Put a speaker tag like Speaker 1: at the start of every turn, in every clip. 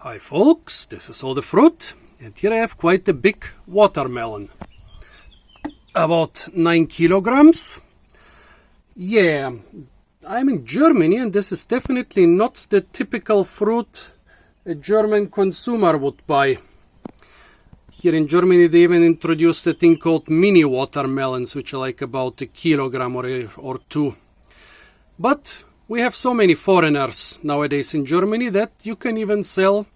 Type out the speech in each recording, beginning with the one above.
Speaker 1: Hi folks, this is all the fruit, and here I have quite a big watermelon. About 9 kilograms. Yeah, I'm in Germany and this is definitely not the typical fruit a German consumer would buy. Here in Germany they even introduced a thing called mini watermelons, which are like about a kilogram or two. But we have so many foreigners nowadays in Germany that you can even sell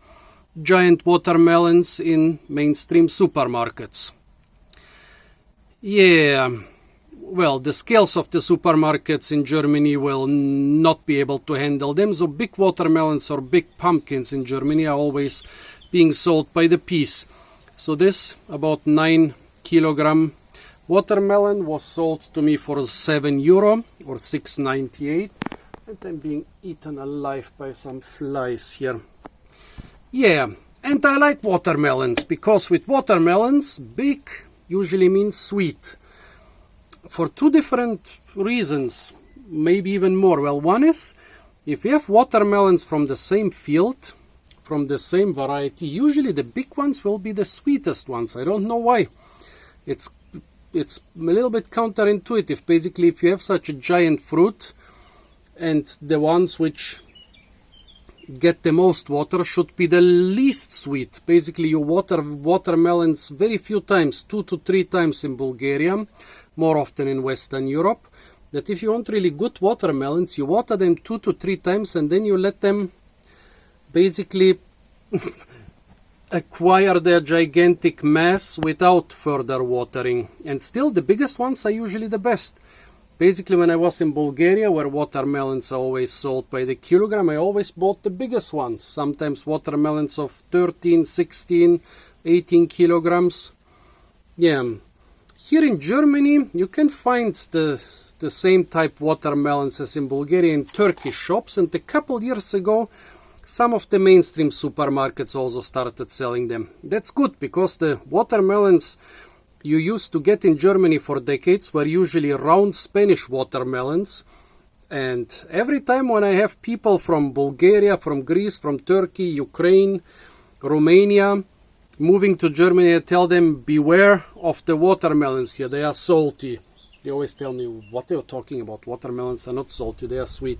Speaker 1: giant watermelons in mainstream supermarkets. Yeah, well, the scales of the supermarkets in Germany will not be able to handle them, so big watermelons or big pumpkins in Germany are always being sold by the piece. So this about 9 kilogram watermelon was sold to me for €7 or €6.98, and I'm being eaten alive by some flies here. Yeah, and I like watermelons because with watermelons, big usually means sweet. For two different reasons, maybe even more. Well, one is, if you have watermelons from the same field, from the same variety, usually the big ones will be the sweetest ones. I don't know why. It's a little bit counterintuitive. Basically, if you have such a giant fruit, and the ones which get the most water should be the least sweet. Basically, you water watermelons very few times, 2 to 3 times in Bulgaria, more often in Western Europe. That if you want really good watermelons, you water them 2 to 3 times and then you let them basically acquire their gigantic mass without further watering. And still, the biggest ones are usually the best. Basically, when I was in Bulgaria, where watermelons are always sold by the kilogram, I always bought the biggest ones. Sometimes watermelons of 13, 16, 18 kilograms. Yeah. Here in Germany, you can find the same type watermelons as in Bulgaria in Turkish shops. And a couple years ago, some of the mainstream supermarkets also started selling them. That's good, because the watermelons you used to get in Germany for decades were usually round Spanish watermelons. And every time when I have people from Bulgaria, from Greece, from Turkey, Ukraine, Romania moving to Germany, I tell them, beware of the watermelons here, they are salty. They always tell me, what are you talking about? Watermelons are not salty, they are sweet.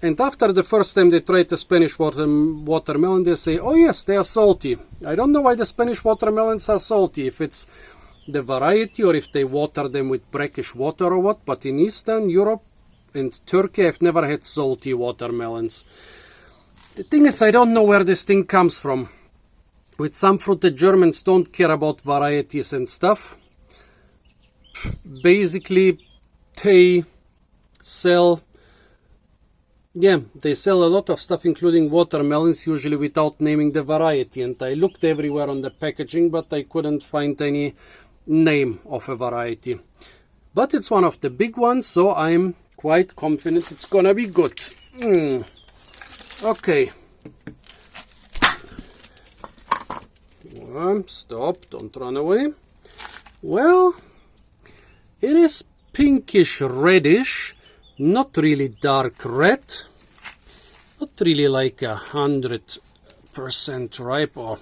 Speaker 1: And after the first time they tried the Spanish watermelon, they say, oh yes, they are salty. I don't know why the Spanish watermelons are salty, if it's the variety or if they water them with brackish water or what, but in Eastern Europe and Turkey I've never had salty watermelons. The thing is, I don't know where this thing comes from. With some fruit, the Germans don't care about varieties and stuff. Basically, they sell a lot of stuff, including watermelons, usually without naming the variety. And I looked everywhere on the packaging, but I couldn't find any name of a variety. But it's one of the big ones, so I'm quite confident it's gonna be good. Okay. Stop, don't run away. Well, it is pinkish reddish, not really dark red, not really like 100% ripe, or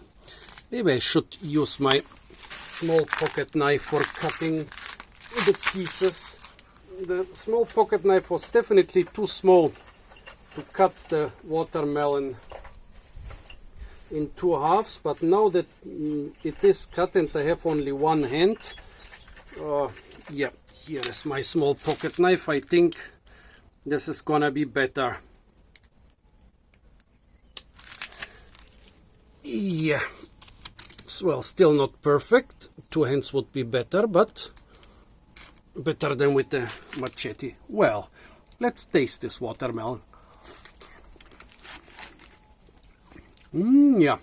Speaker 1: maybe I should use my small pocket knife for cutting the pieces. The small pocket knife was definitely too small to cut the watermelon in 2 halves, but now that it is cut and I have only one hand, yeah, here is my small pocket knife. I think this is gonna be better. Yeah, well, still not perfect. 2 hands would be better, but better than with the machete. Well, let's taste this watermelon. Yeah.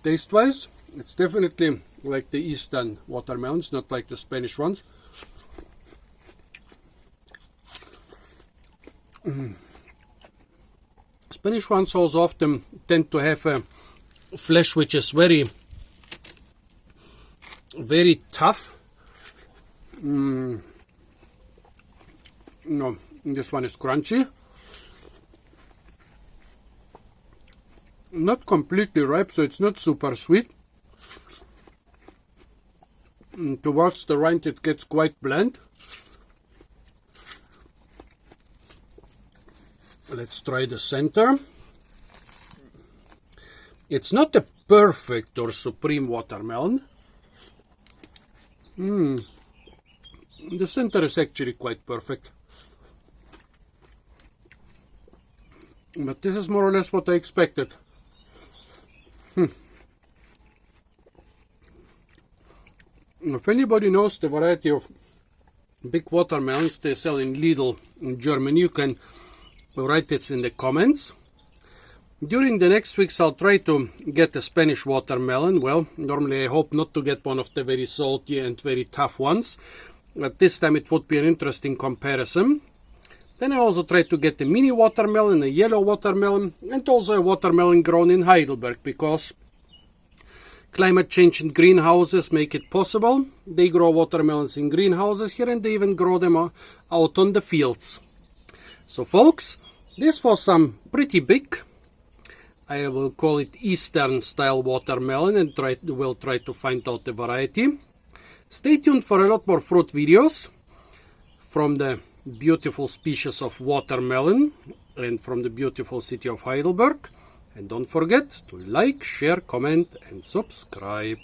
Speaker 1: Taste-wise, it's definitely like the Eastern watermelons, not like the Spanish ones. Spanish ones also often tend to have a flesh which is very, very tough. No, this one is crunchy. not completely ripe, so it's not super sweet. And towards the rind it gets quite bland. Let's try the center. It's not a perfect or supreme watermelon. The center is actually quite perfect. But this is more or less what I expected. If anybody knows the variety of big watermelons they sell in Lidl in Germany, you can write it in the comments. During the next weeks I'll try to get a Spanish watermelon. Well, normally I hope not to get one of the very salty and very tough ones, but this time it would be an interesting comparison. Then I also try to get a mini watermelon, a yellow watermelon, and also a watermelon grown in Heidelberg, because climate change and greenhouses make it possible. They grow watermelons in greenhouses here, and they even grow them out on the fields. So folks, this was some pretty big, I will call it Eastern style watermelon, and we'll try to find out the variety. Stay tuned for a lot more fruit videos from the beautiful species of watermelon and from the beautiful city of Heidelberg. And don't forget to like, share, comment and subscribe.